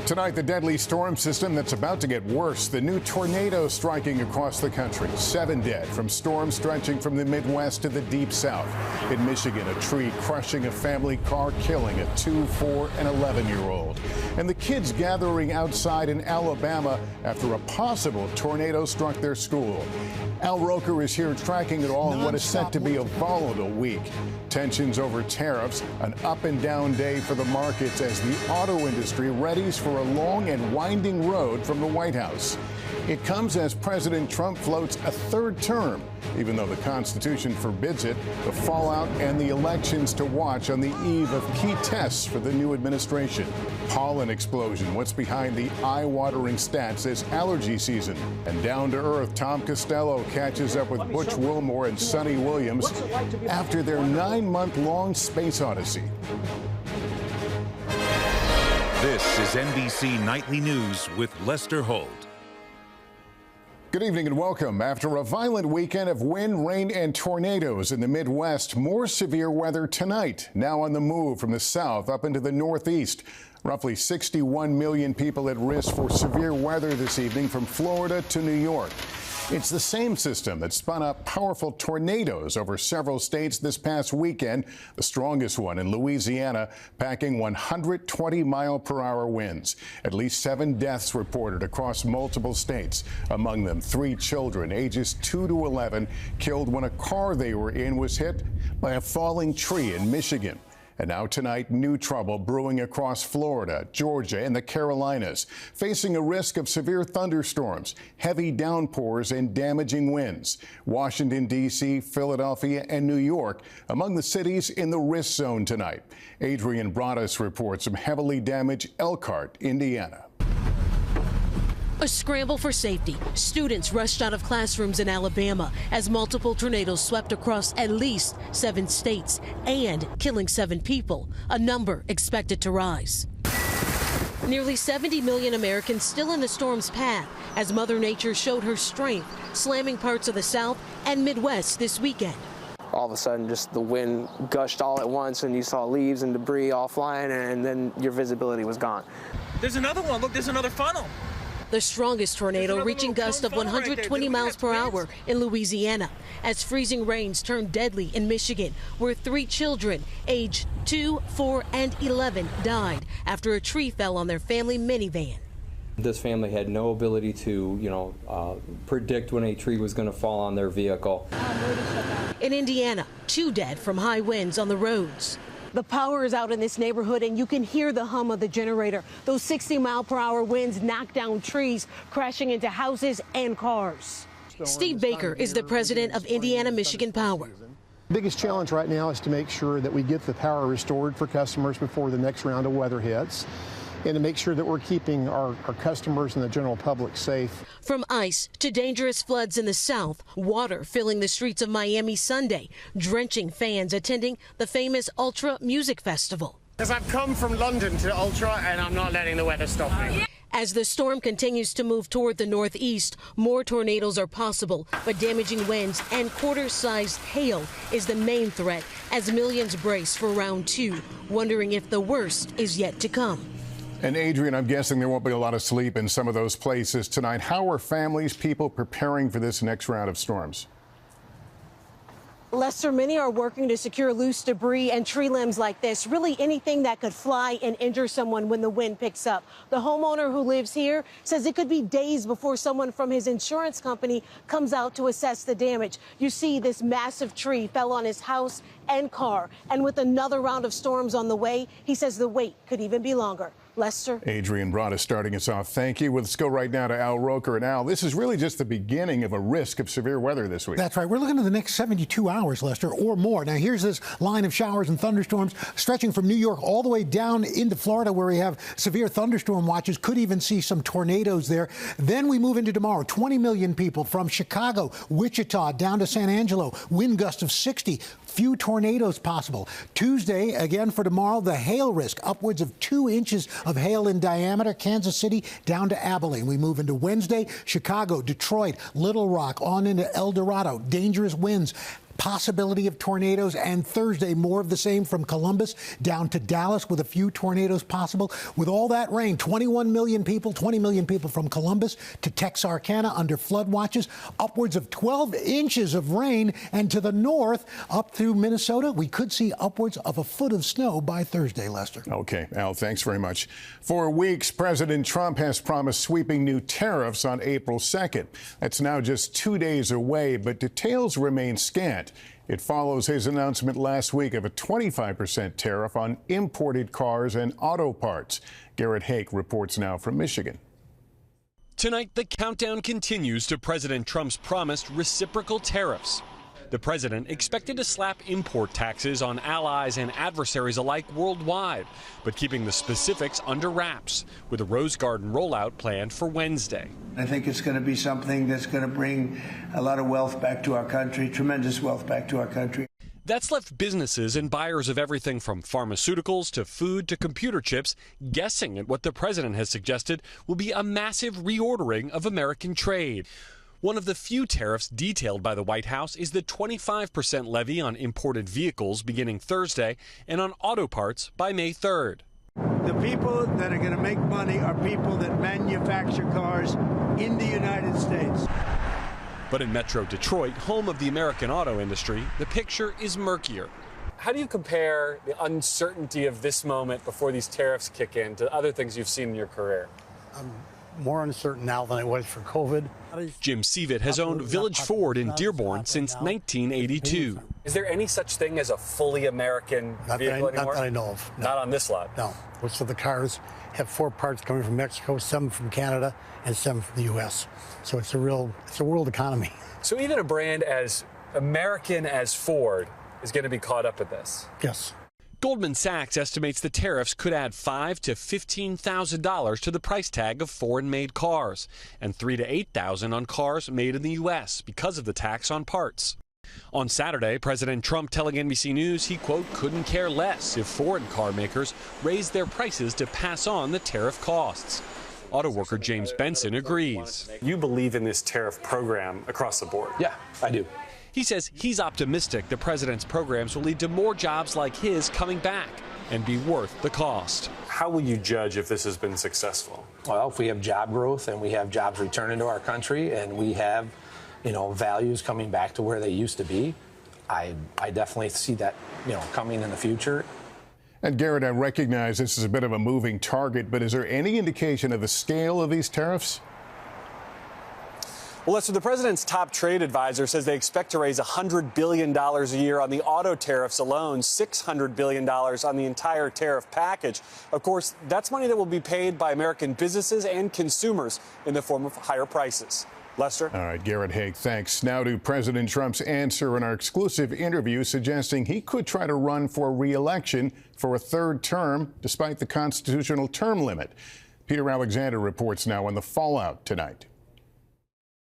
Tonight, the deadly storm system that's about to get worse. The new tornado striking across the country. 7 dead from storms stretching from the Midwest to the deep south. In Michigan, a tree crushing a family car, killing a 2, 4, and 11-year-old. And the kids gathering outside in Alabama after a possible tornado struck their school. Al Roker is here tracking it all in what is set to be a volatile week. Tensions over tariffs, an up and down day for the markets as the auto industry readies for a long and winding road from the White House. It comes as President Trump floats a third term, even though the Constitution forbids it, the fallout and the elections to watch on the eve of key tests for the new administration. Pollen explosion, what's behind the eye-watering stats this allergy season. And down to earth, Tom Costello catches up with Butch Wilmore and Sonny Williams after their 9-month-long space odyssey. This is NBC Nightly News with Lester Holt. Good evening and welcome. After a violent weekend of wind, rain, and tornadoes in the Midwest, more severe weather tonight. Now on the move from the south up into the northeast. Roughly 61 million people at risk for severe weather this evening from Florida to New York. It's the same system that spun up powerful tornadoes over several states this past weekend, the strongest one in Louisiana, packing 120-mile-per-hour winds. At least 7 deaths reported across multiple states. Among them, 3 children, ages 2 to 11, killed when a car they were in was hit by a falling tree in Michigan. And now tonight, new trouble brewing across Florida, Georgia, and the Carolinas, facing a risk of severe thunderstorms, heavy downpours, and damaging winds. Washington, D.C., Philadelphia, and New York among the cities in the risk zone tonight. Adrian Broaddus reports from heavily damaged Elkhart, Indiana. A scramble for safety. Students rushed out of classrooms in Alabama as multiple tornadoes swept across at least 7 states and killing 7 people, a number expected to rise. Nearly 70 million Americans still in the storm's path as Mother Nature showed her strength, slamming parts of the South and Midwest this weekend. All of a sudden, just the wind gushed all at once, and you saw leaves and debris all flying, and then your visibility was gone. There's another one. Look, there's another funnel. The strongest tornado reaching gusts of 120 miles per hour in Louisiana as freezing rains turned deadly in Michigan, where 3 children aged 2, 4, and 11 died after a tree fell on their family minivan. This family had no ability to, predict when a tree was going to fall on their vehicle. In Indiana, 2 dead from high winds on the roads. The power is out in this neighborhood, and you can hear the hum of the generator. Those 60-mile-per-hour winds knock down trees, crashing into houses and cars. Steve Baker is the president of Indiana Michigan Power. The biggest challenge right now is to make sure that we get the power restored for customers before the next round of weather hits, and to make sure that we're keeping our customers and the general public safe. From ice to dangerous floods in the south, water filling the streets of Miami Sunday, drenching fans attending the famous Ultra Music Festival. Because I've come from London to Ultra, and I'm not letting the weather stop me. As the storm continues to move toward the northeast, more tornadoes are possible, but damaging winds and quarter-sized hail is the main threat as millions brace for round 2, wondering if the worst is yet to come. And Adrian, I'm guessing there won't be a lot of sleep in some of those places tonight. How are families, people preparing for this next round of storms? Lester, many are working to secure loose debris and tree limbs like this, really anything that could fly and injure someone when the wind picks up. The homeowner who lives here says it could be days before someone from his insurance company comes out to assess the damage. You see this massive tree fell on his house and car, and with another round of storms on the way, he says the wait could even be longer. Lester. Adrian Broaddus starting us off. Thank you. Let's go right now to Al Roker. And Al, this is really just the beginning of a risk of severe weather this week. That's right. We're looking at the next 72 hours, Lester, or more. Now, here's this line of showers and thunderstorms stretching from New York all the way down into Florida, where we have severe thunderstorm watches. Could even see some tornadoes there. Then we move into tomorrow. 20 million people from Chicago, Wichita, down to San Angelo. Wind gusts of 60. Few tornadoes possible. Tuesday, again for tomorrow, the hail risk, upwards of 2 inches of hail in diameter, Kansas City down to Abilene. We move into Wednesday, Chicago, Detroit, Little Rock, on into El Dorado. Dangerous winds. possibility of tornadoes, and Thursday, more of the same from Columbus down to Dallas with a few tornadoes possible. With all that rain, 21 million people, 20 million people from Columbus to Texarkana under flood watches, upwards of 12 inches of rain, and to the north up through Minnesota, we could see upwards of a foot of snow by Thursday, Lester. Okay, Al, thanks very much. For weeks, President Trump has promised sweeping new tariffs on April 2nd. That's now just 2 days away, but details remain scant. It follows his announcement last week of a 25% tariff on imported cars and auto parts. Garrett Hake reports now from Michigan. Tonight, the countdown continues to President Trump's promised reciprocal tariffs. The president expected to slap import taxes on allies and adversaries alike worldwide, but keeping the specifics under wraps, with a Rose Garden rollout planned for Wednesday. I think it's going to be something that's going to bring a lot of wealth back to our country, tremendous wealth back to our country. That's left businesses and buyers of everything from pharmaceuticals to food to computer chips guessing at what the president has suggested will be a massive reordering of American trade. One of the few tariffs detailed by the White House is the 25% levy on imported vehicles beginning Thursday and on auto parts by May 3rd. The people that are going to make money are people that manufacture cars in the United States. But in Metro Detroit, home of the American auto industry, the picture is murkier. How do you compare the uncertainty of this moment before these tariffs kick in to other things you've seen in your career? More uncertain now than it was for COVID. Jim Seavitt has owned Village Ford in Dearborn since 1982. Is there any such thing as a fully American vehicle anymore? Not that I know of. No. Not on this lot? No. Most of the cars have 4 parts coming from Mexico, some from Canada, and some from the U.S. So it's a world economy. So even a brand as American as Ford is going to be caught up in this? Yes. Goldman Sachs estimates the tariffs could add $5,000 to $15,000 to the price tag of foreign-made cars and $3,000 to $8,000 on cars made in the U.S. because of the tax on parts. On Saturday, President Trump telling NBC News he, quote, couldn't care less if foreign car makers raised their prices to pass on the tariff costs. Auto worker James Benson agrees. You believe in this tariff program across the board? Yeah, I do. He says he's optimistic the president's programs will lead to more jobs like his coming back and be worth the cost. How will you judge if this has been successful? Well, if we have job growth and we have jobs returning to our country and we have, values coming back to where they used to be, I definitely see that, coming in the future. And Garrett, I recognize this is a bit of a moving target, but is there any indication of the scale of these tariffs? Well, Lester, the president's top trade advisor says they expect to raise $100 billion a year on the auto tariffs alone, $600 billion on the entire tariff package. Of course, that's money that will be paid by American businesses and consumers in the form of higher prices. Lester? All right, Garrett Hake, thanks. Now to President Trump's answer in our exclusive interview suggesting he could try to run for re-election for a third term despite the constitutional term limit. Peter Alexander reports now on the fallout tonight.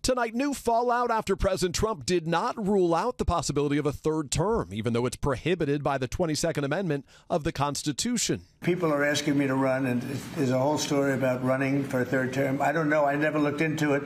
Tonight, new fallout after President Trump did not rule out the possibility of a third term, even though it's prohibited by the 22nd Amendment of the Constitution. People are asking me to run, and there's a whole story about running for a third term. I don't know. I never looked into it.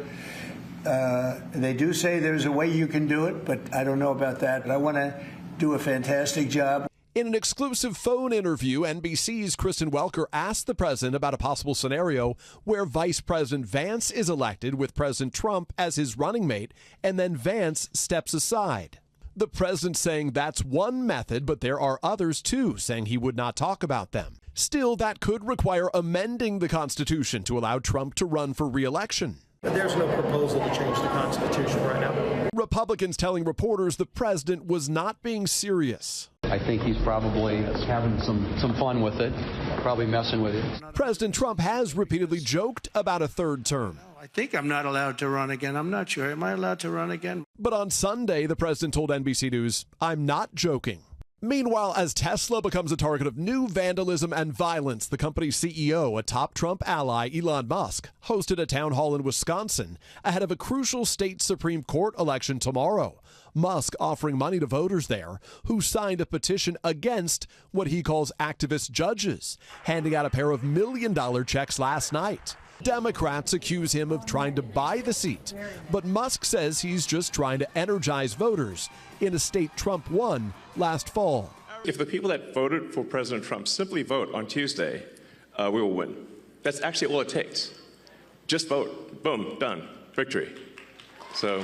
They do say there's a way you can do it, but I don't know about that. I want to do a fantastic job. In an exclusive phone interview, NBC's Kristen Welker asked the president about a possible scenario where Vice President Vance is elected with President Trump as his running mate, and then Vance steps aside. The president saying that's one method, but there are others too, saying he would not talk about them. Still, that could require amending the Constitution to allow Trump to run for re-election. But there's no proposal to change the Constitution right now. Republicans telling reporters the president was not being serious. I think he's probably having some fun with it, probably messing with it. President Trump has repeatedly joked about a third term. I think I'm not allowed to run again. I'm not sure. Am I allowed to run again? But on Sunday, the president told NBC News, "I'm not joking." Meanwhile, as Tesla becomes a target of new vandalism and violence, the company's CEO, a top Trump ally, Elon Musk, hosted a town hall in Wisconsin ahead of a crucial state Supreme Court election tomorrow. Musk offering money to voters there who signed a petition against what he calls activist judges, handing out a pair of $1 million checks last night. Democrats accuse him of trying to buy the seat, but Musk says he's just trying to energize voters in a state Trump won last fall. If the people that voted for President Trump simply vote on Tuesday, we will win. That's actually all it takes. Just vote. Boom, done. Victory. So.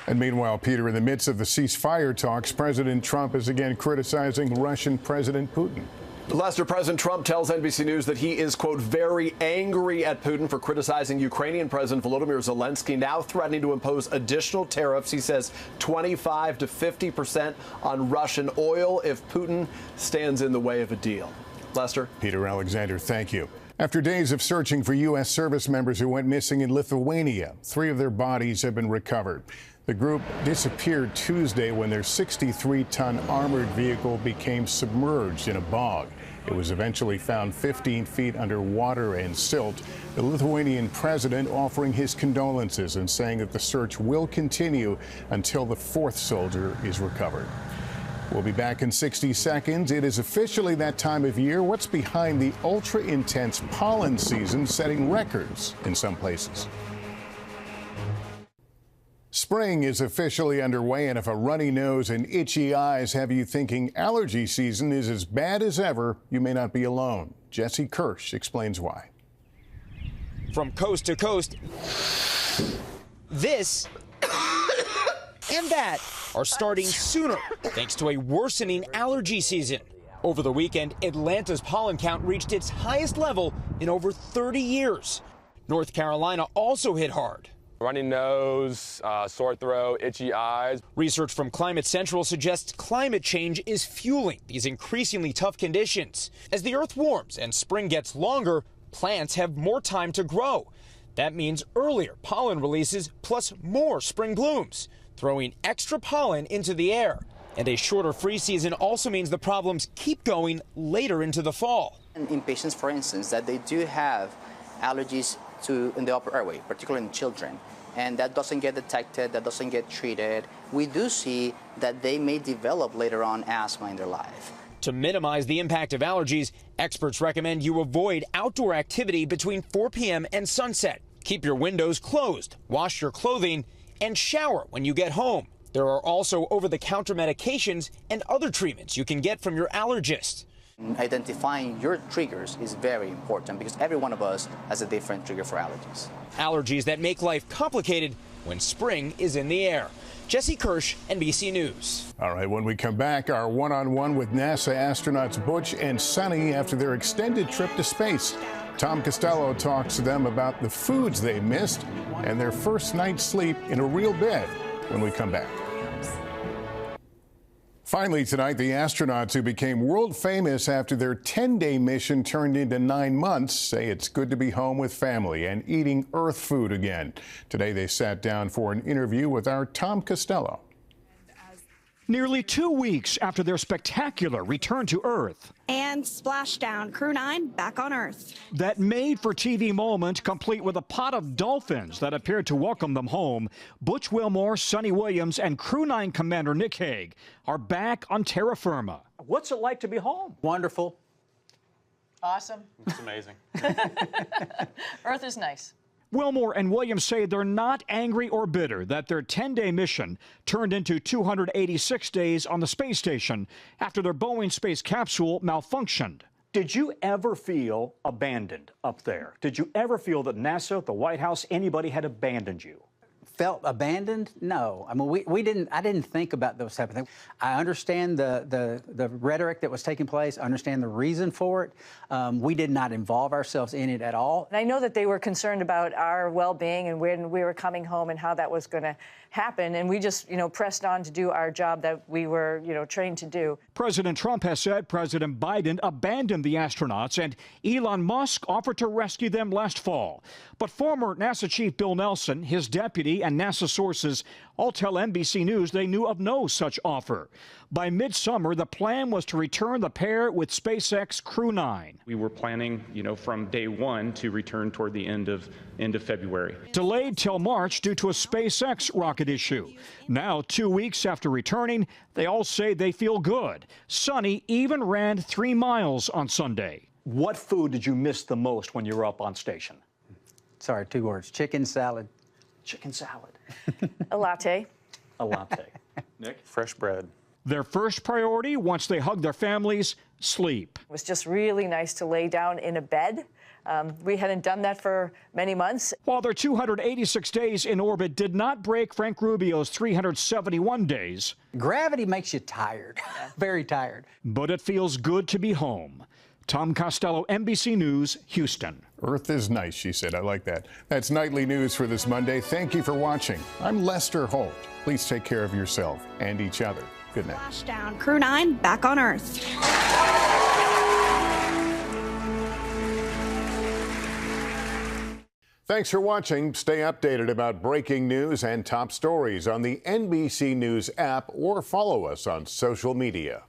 And meanwhile, Peter, in the midst of the ceasefire talks, President Trump is again criticizing Russian President Putin. Lester, President Trump tells NBC News that he is, quote, very angry at Putin for criticizing Ukrainian President Volodymyr Zelensky, now threatening to impose additional tariffs. He says 25 to 50% on Russian oil if Putin stands in the way of a deal. Lester? Peter Alexander, thank you. After days of searching for U.S. service members who went missing in Lithuania, 3 of their bodies have been recovered. The group disappeared Tuesday when their 63-ton armored vehicle became submerged in a bog. It was eventually found 15 feet under water and silt. The Lithuanian president offering his condolences and saying that the search will continue until the 4th soldier is recovered. We'll be back in 60 seconds. It is officially that time of year. What's behind the ultra-intense pollen season setting records in some places? Spring is officially underway, and if a runny nose and itchy eyes have you thinking allergy season is as bad as ever, you may not be alone. Jesse Kirsch explains why. From coast to coast, this and that are starting sooner thanks to a worsening allergy season. Over the weekend, Atlanta's pollen count reached its highest level in over 30 years. North Carolina also hit hard. Runny nose, sore throat, itchy eyes. Research from Climate Central suggests climate change is fueling these increasingly tough conditions. As the earth warms and spring gets longer, plants have more time to grow. That means earlier pollen releases plus more spring blooms, throwing extra pollen into the air. And a shorter freeze season also means the problems keep going later into the fall. In patients, for instance, that they do have allergies in the upper airway, particularly in children, and that doesn't get detected, that doesn't get treated, we do see that they may develop later on asthma in their life. To minimize the impact of allergies, experts recommend you avoid outdoor activity between 4 p.m. and sunset. Keep your windows closed, wash your clothing, and shower when you get home. There are also over-the-counter medications and other treatments you can get from your allergist. Identifying your triggers is very important because every one of us has a different trigger for allergies. Allergies that make life complicated when spring is in the air. Jesse Kirsch, NBC News. All right, when we come back, our one-on-one with NASA astronauts Butch and Sunny after their extended trip to space. Tom Costello talks to them about the foods they missed and their first night's sleep in a real bed when we come back. Finally tonight, the astronauts who became world famous after their 10-day mission turned into 9 months say it's good to be home with family and eating Earth food again. Today they sat down for an interview with our Tom Costello. Nearly 2 weeks after their spectacular return to Earth. And splashdown, Crew 9 back on Earth. That made-for-TV moment, complete with a pot of dolphins that appeared to welcome them home. Butch Wilmore, Sonny Williams, and Crew 9 Commander Nick Hague are back on terra firma. What's it like to be home? Wonderful. Awesome. It's amazing. Earth is nice. Wilmore and Williams say they're not angry or bitter that their 10-day mission turned into 286 days on the space station after their Boeing space capsule malfunctioned. Did you ever feel abandoned up there? Did you ever feel that NASA, the White House, anybody had abandoned you? Felt abandoned? No. I mean, I didn't think about those type of things. I understand the rhetoric that was taking place. I understand the reason for it. We did not involve ourselves in it at all. And I know that they were concerned about our well-being and when we were coming home and how that was going to happen. And we just, pressed on to do our job that we were, trained to do. President Trump has said President Biden abandoned the astronauts and Elon Musk offered to rescue them last fall. But former NASA Chief Bill Nelson, his deputy, and NASA sources all tell NBC News they knew of no such offer. By midsummer, the plan was to return the pair with SpaceX Crew 9. We were planning, from day one to return toward the end of February. Delayed till March due to a SpaceX rocket issue. Now, 2 weeks after returning, they all say they feel good. Sonny even ran 3 miles on Sunday. What food did you miss the most when you were up on station? Sorry, 2 words. Chicken salad. Chicken salad. A latte. A latte. Nick? Fresh bread. Their first priority, once they hug their families, sleep. It was just really nice to lay down in a bed. We hadn't done that for many months. While their 286 days in orbit did not break Frank Rubio's 371 days. Gravity makes you tired, very tired. But it feels good to be home. Tom Costello, NBC News, Houston. Earth is nice, she said. I like that. That's nightly news for this Monday. Thank you for watching. I'm Lester Holt. Please take care of yourself and each other. Good night. Splashdown. Crew 9 back on Earth. Thanks for watching. Stay updated about breaking news and top stories on the NBC News app or follow us on social media.